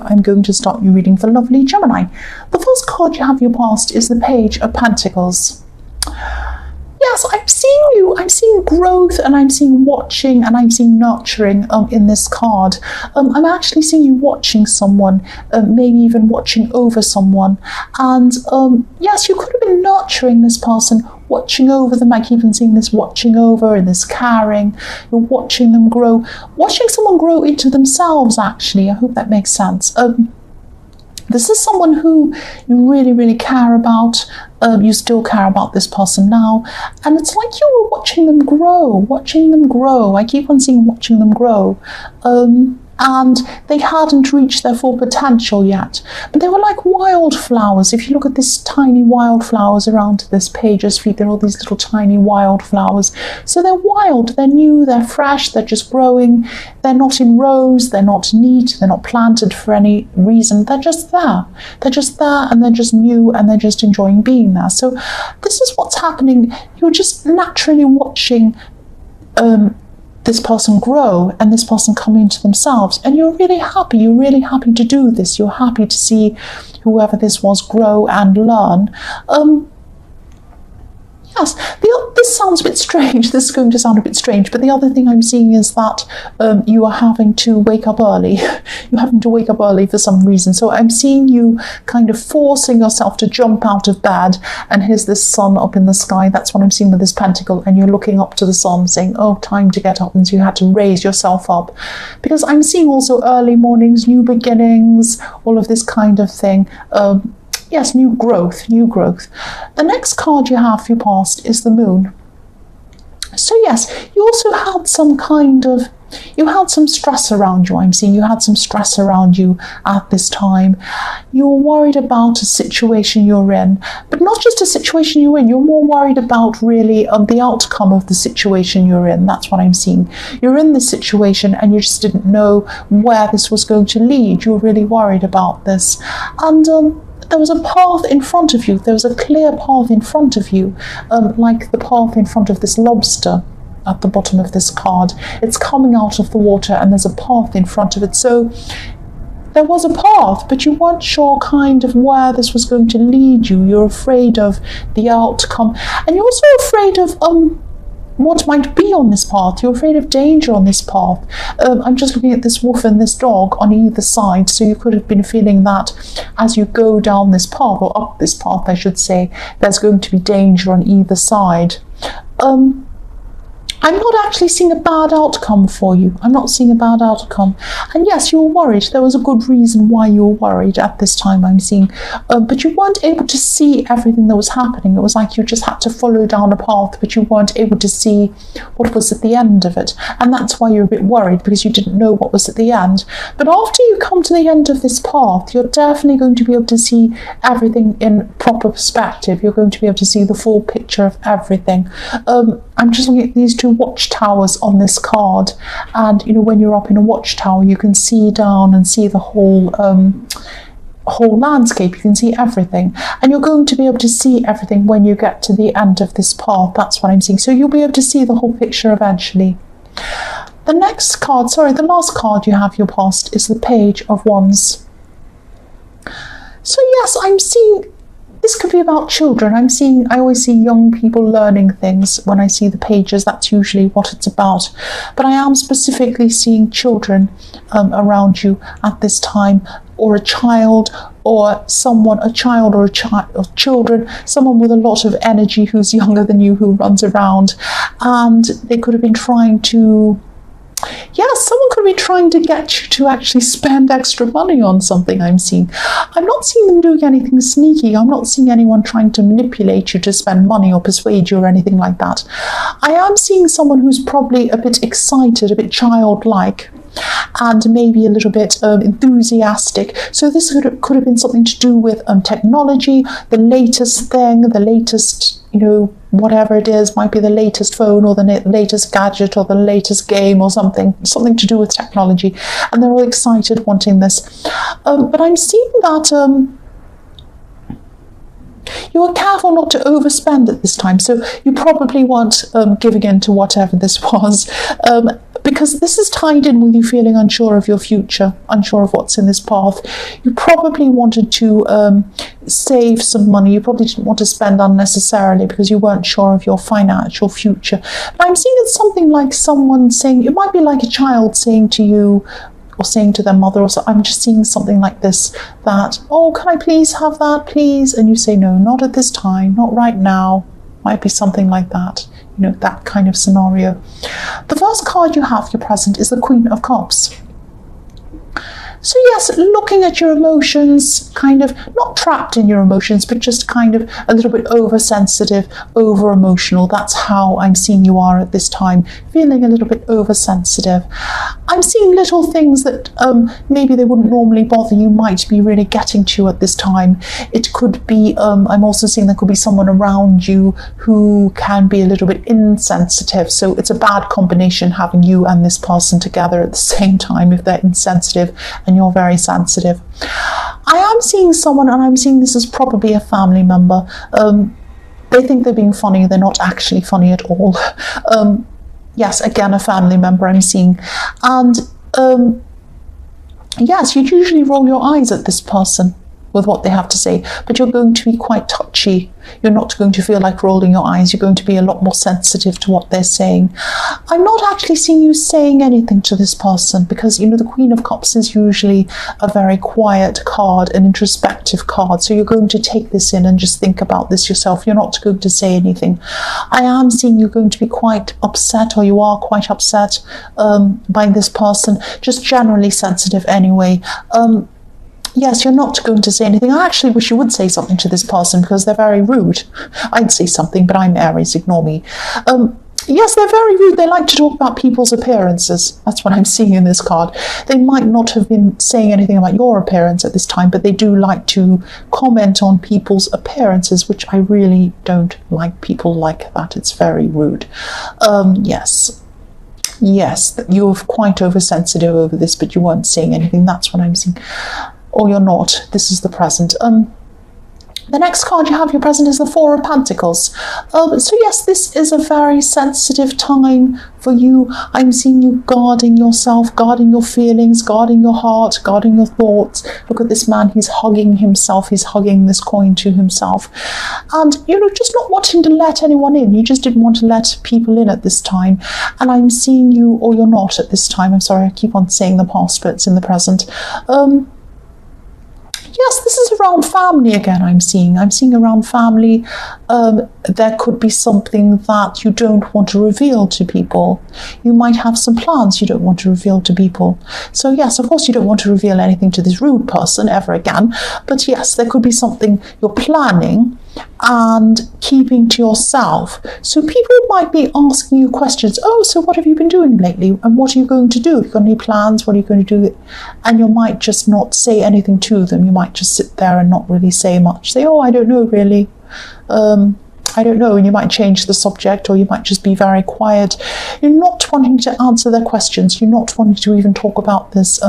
I'm going to start your reading for lovely Gemini. The first card you have your past is the Page of Pentacles. Yes, I'm seeing you. I'm seeing growth, and I'm seeing watching, and I'm seeing nurturing in this card. I'm actually seeing you watching someone, maybe even watching over someone. And yes, you could have been nurturing this person, watching over them. I keep even seeing this watching over and this caring. You're watching them grow, watching someone grow into themselves, actually. I hope that makes sense. This is someone who you really, really care about. You still care about this person now. And it's like you were watching them grow. I keep on seeing watching them grow. And they hadn't reached their full potential yet. But they were like wildflowers. If you look at these tiny wildflowers around this page's feet, there are all these little tiny wildflowers. So they're wild, they're new, they're fresh, they're just growing. They're not in rows, they're not neat, they're not planted for any reason. They're just there. They're just there, and they're just new, and they're just enjoying being there. So this is what's happening. You're just naturally watching this person grow and this person come into themselves, and you're really happy to do this. You're happy to see whoever this was grow and learn. Yes, this sounds a bit strange. This is going to sound a bit strange, but the other thing I'm seeing is that you are having to wake up early. You're having to wake up early for some reason. So I'm seeing you kind of forcing yourself to jump out of bed, and here's this sun up in the sky. That's what I'm seeing with this pentacle, and you're looking up to the sun saying, oh, time to get up. And so you had to raise yourself up, because I'm seeing also early mornings, new beginnings, all of this kind of thing. Yes, new growth. The next card you have for your past is the Moon. So yes, you also had some stress around you. I'm seeing you had some stress around you at this time. You were worried about a situation you're in, but not just a situation you're in. You're more worried about really the outcome of the situation you're in. That's what I'm seeing. You're in this situation and you just didn't know where this was going to lead. You were really worried about this. And there was a path in front of you. There was a clear path in front of you, like the path in front of this lobster at the bottom of this card. It's coming out of the water, and there's a path in front of it. So there was a path, but you weren't sure kind of where this was going to lead you. You're afraid of the outcome, and you're also afraid of what might be on this path. You're afraid of danger on this path. I'm just looking at this wolf and this dog on either side, so you could have been feeling that as you go down this path, or up this path I should say, there's going to be danger on either side. I'm not actually seeing a bad outcome for you. I'm not seeing a bad outcome. And yes, you were worried. There was a good reason why you were worried at this time, I'm seeing. But you weren't able to see everything that was happening. It was like you just had to follow down a path, but you weren't able to see what was at the end of it. And that's why you're a bit worried, because you didn't know what was at the end. But after you come to the end of this path, you're definitely going to be able to see everything in proper perspective. You're going to be able to see the full picture of everything. I'm just looking at these two watchtowers on this card, and you know, when you're up in a watchtower you can see down and see the whole landscape. You can see everything, and you're going to be able to see everything when you get to the end of this path. That's what I'm seeing. So you'll be able to see the whole picture eventually. The last card you have your past is the Page of Wands. So yes, I'm seeing this could be about children. I always see young people learning things when I see the pages. That's usually what it's about. But I am specifically seeing children around you at this time, or a child, or someone, children, someone with a lot of energy who's younger than you, who runs around, and they could have been trying to someone could be trying to get you to actually spend extra money on something. I'm not seeing them doing anything sneaky. I'm not seeing anyone trying to manipulate you to spend money or persuade you or anything like that. I am seeing someone who's probably a bit excited, a bit childlike, and maybe a little bit enthusiastic. So this could have been something to do with technology, the latest thing, the latest, whatever it is, might be the latest phone or the latest gadget or the latest game or something to do with technology, and they're all excited wanting this. But I'm seeing that you were careful not to overspend at this time, so you probably weren't giving in to whatever this was. because this is tied in with you feeling unsure of your future, unsure of what's in this path. You probably wanted to save some money. You probably didn't want to spend unnecessarily because you weren't sure of your financial future. But I'm seeing it's something like someone saying, it might be like a child saying to you, or saying to their mother, or so, I'm just seeing something like this, that, oh, can I please have that, please? And you say, no, not at this time, not right now. Might be something like that, you know, that kind of scenario. The first card you have, your present, is the Queen of Cups. So yes, looking at your emotions, kind of not trapped in your emotions, but just kind of a little bit oversensitive, over-emotional. That's how I'm seeing you are at this time, feeling a little bit oversensitive. I'm seeing little things that maybe they wouldn't normally bother you might be really getting to at this time. It could be, I'm also seeing there could be someone around you who can be a little bit insensitive. So it's a bad combination having you and this person together at the same time if they're insensitive and you're very sensitive. I am seeing someone, and I'm seeing this as probably a family member. They think they're being funny, they're not actually funny at all. Yes, again, a family member I'm seeing. And yes, you'd usually roll your eyes at this person with what they have to say, but you're going to be quite touchy. You're not going to feel like rolling your eyes. You're going to be a lot more sensitive to what they're saying. I'm not actually seeing you saying anything to this person because, you know, the Queen of Cups is usually a very quiet card, an introspective card. So you're going to take this in and just think about this yourself. You're not going to say anything. I am seeing you're going to be quite upset, or you are quite upset by this person, just generally sensitive anyway. Yes, you're not going to say anything. I actually wish you would say something to this person because they're very rude. I'd say something, but I'm Aries, ignore me. Yes, they're very rude. They like to talk about people's appearances. That's what I'm seeing in this card. They might not have been saying anything about your appearance at this time, but they do like to comment on people's appearances, which I really don't like people like that. It's very rude. Yes, you're quite oversensitive over this, but you weren't saying anything. That's what I'm seeing. Or you're not. This is the present. The next card you have, your present, is the Four of Pentacles. So yes, this is a very sensitive time for you. I'm seeing you guarding yourself, guarding your feelings, guarding your heart, guarding your thoughts. Look at this man, he's hugging himself, he's hugging this coin to himself. And, you know, just not wanting to let anyone in. You just didn't want to let people in at this time. And I'm seeing you, or you're not at this time. I'm sorry, I keep on saying the past, but it's in the present. Yes, this is around family again, I'm seeing. I'm seeing around family. There could be something that you don't want to reveal to people. You might have some plans you don't want to reveal to people. So yes, of course you don't want to reveal anything to this rude person ever again. But yes, there could be something you're planning and keeping to yourself. So people might be asking you questions. Oh, so what have you been doing lately? And what are you going to do? You got any plans? What are you going to do? And you might just not say anything to them. You might just sit there and not really say much. Say, oh, I don't know really. I don't know. And you might change the subject, or you might just be very quiet. You're not wanting to answer their questions. You're not wanting to even talk about this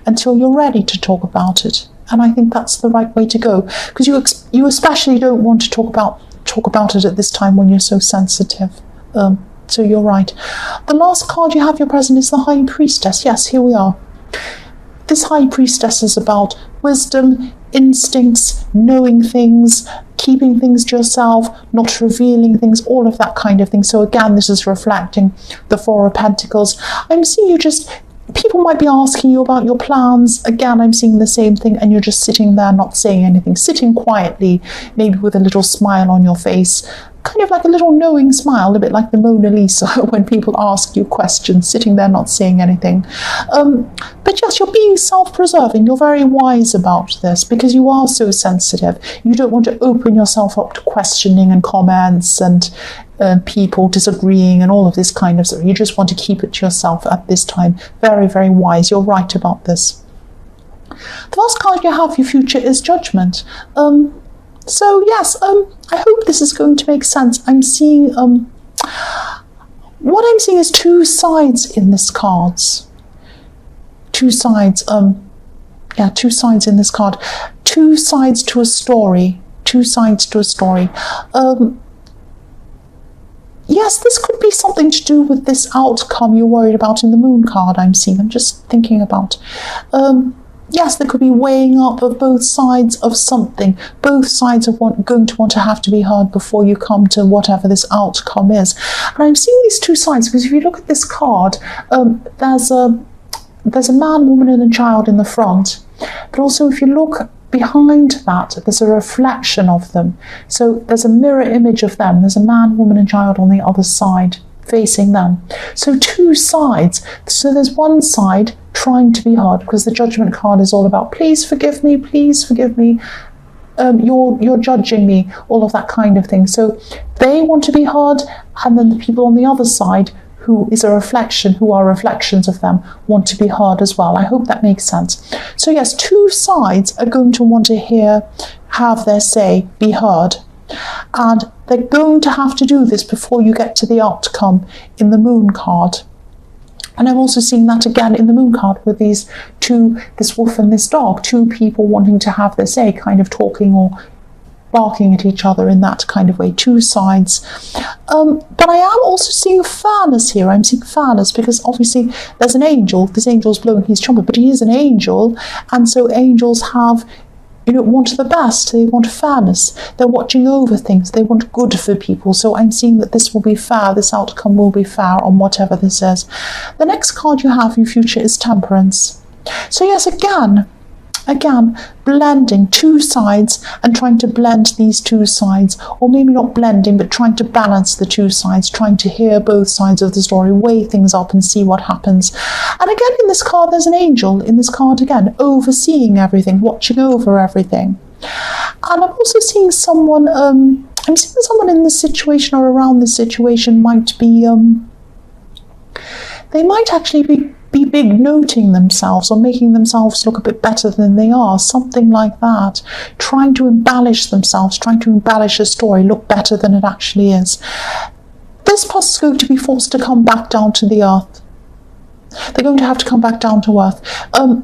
until you're ready to talk about it. And I think that's the right way to go, because you especially don't want to talk about it at this time when you're so sensitive. So you're right. The last card you have, your present, is the High Priestess. Yes, here we are. This High Priestess is about wisdom, instincts, knowing things, keeping things to yourself, not revealing things, all of that kind of thing. So again, this is reflecting the Four of Pentacles. I'm seeing you just... People might be asking you about your plans. Again, I'm seeing the same thing, and you're just sitting there not saying anything, sitting quietly, maybe with a little smile on your face, kind of like a little knowing smile, a bit like the Mona Lisa when people ask you questions, sitting there not saying anything. But yes, you're being self-preserving. You're very wise about this because you are so sensitive. You don't want to open yourself up to questioning and comments and people disagreeing and all of this kind of stuff. You just want to keep it to yourself at this time. Very, very wise. You're right about this. The last card you have, your future, is Judgment. So yes, I hope this is going to make sense. I'm seeing, what I'm seeing is two sides in this cards. Two sides, two sides in this card. Two sides to a story. Two sides to a story. yes, this could be something to do with this outcome you're worried about in the moon card I'm seeing. I'm just thinking about. Yes, there could be weighing up of both sides of something. Both sides are going to want to have to be heard before you come to whatever this outcome is. And I'm seeing these two sides because if you look at this card, there's a man, woman and a child in the front. But also if you look behind that, there's a reflection of them. So there's a mirror image of them. There's a man, woman and child on the other side facing them. So two sides. So there's one side trying to be heard because the judgment card is all about please forgive me, you're judging me, all of that kind of thing. So they want to be heard, and then the people on the other side, who is a reflection, who are reflections of them, want to be heard as well. I hope that makes sense. So yes, two sides are going to want to have their say be heard. And they're going to have to do this before you get to the outcome in the moon card. And I'm also seeing that again in the moon card with these two, this wolf and this dog, two people wanting to have their say, kind of talking or barking at each other in that kind of way, two sides. But I am also seeing fairness here. I'm seeing fairness because obviously there's an angel. This angel's blowing his trumpet, but he is an angel. And so angels have, want the best. They want fairness. They're watching over things. They want good for people. So I'm seeing that this will be fair. This outcome will be fair on whatever this is. The next card you have in future is Temperance. So yes, again, blending two sides and trying to blend these two sides, or maybe not blending, but trying to balance the two sides, trying to hear both sides of the story, weigh things up and see what happens. And again, in this card, there's an angel. In this card, again, overseeing everything, watching over everything. And I'm also seeing someone, I'm seeing someone in this situation or around this situation might be, they might actually be big noting themselves or making themselves look a bit better than they are, something like that, trying to embellish themselves, trying to embellish a story, look better than it actually is. This person's going to be forced to come back down to the earth. They're going to have to come back down to earth.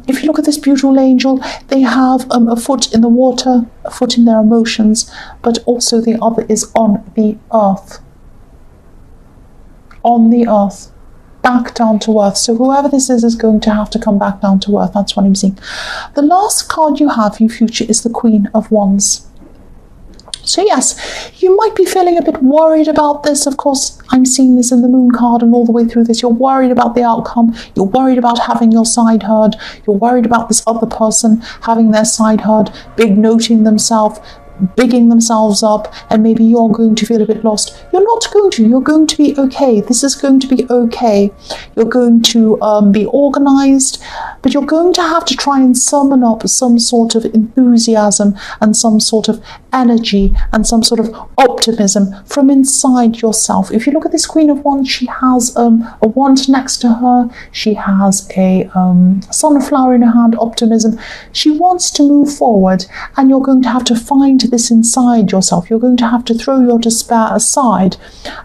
If you look at this beautiful angel, they have a foot in the water, a foot in their emotions, but also the other is on the earth. On the earth. Back down to earth. So whoever this is going to have to come back down to earth. That's what I'm seeing. The last card you have in future is the Queen of Wands. So yes, you might be feeling a bit worried about this. Of course, I'm seeing this in the moon card and all the way through this. You're worried about the outcome. You're worried about having your side heard. You're worried about this other person having their side heard, big noting themselves, bigging themselves up, and maybe you're going to feel a bit lost. You're not going to. You're going to be okay. This is going to be okay. You're going to be organized, but you're going to have to try and summon up some sort of enthusiasm and some sort of energy and some sort of optimism from inside yourself. If you look at this Queen of Wands, she has a wand next to her. She has a sunflower in her hand, optimism. She wants to move forward, and you're going to have to find this inside yourself. You're going to have to throw your despair aside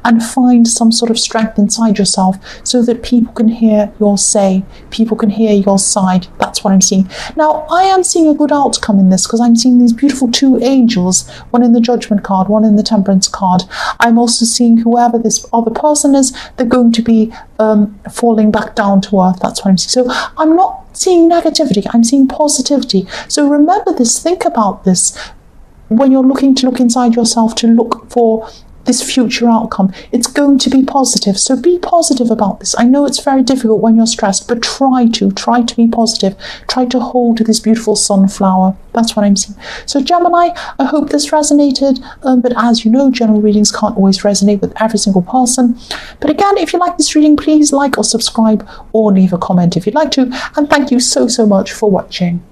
and find some sort of strength inside yourself so that people can hear your say, people can hear your side. That's what I'm seeing. Now, I am seeing a good outcome in this because I'm seeing these beautiful two angels, one in the Judgment card, one in the Temperance card. I'm also seeing whoever this other person is, they're going to be falling back down to earth. That's what I'm seeing. So I'm not seeing negativity, I'm seeing positivity. So remember this, think about this. When you're looking to look inside yourself to look for this future outcome, it's going to be positive. So be positive about this. I know it's very difficult when you're stressed, but try to be positive. Try to hold this beautiful sunflower. That's what I'm seeing. So Gemini, I hope this resonated, but as you know, general readings can't always resonate with every single person. But again, if you like this reading, please like or subscribe or leave a comment if you'd like to. And thank you so much for watching.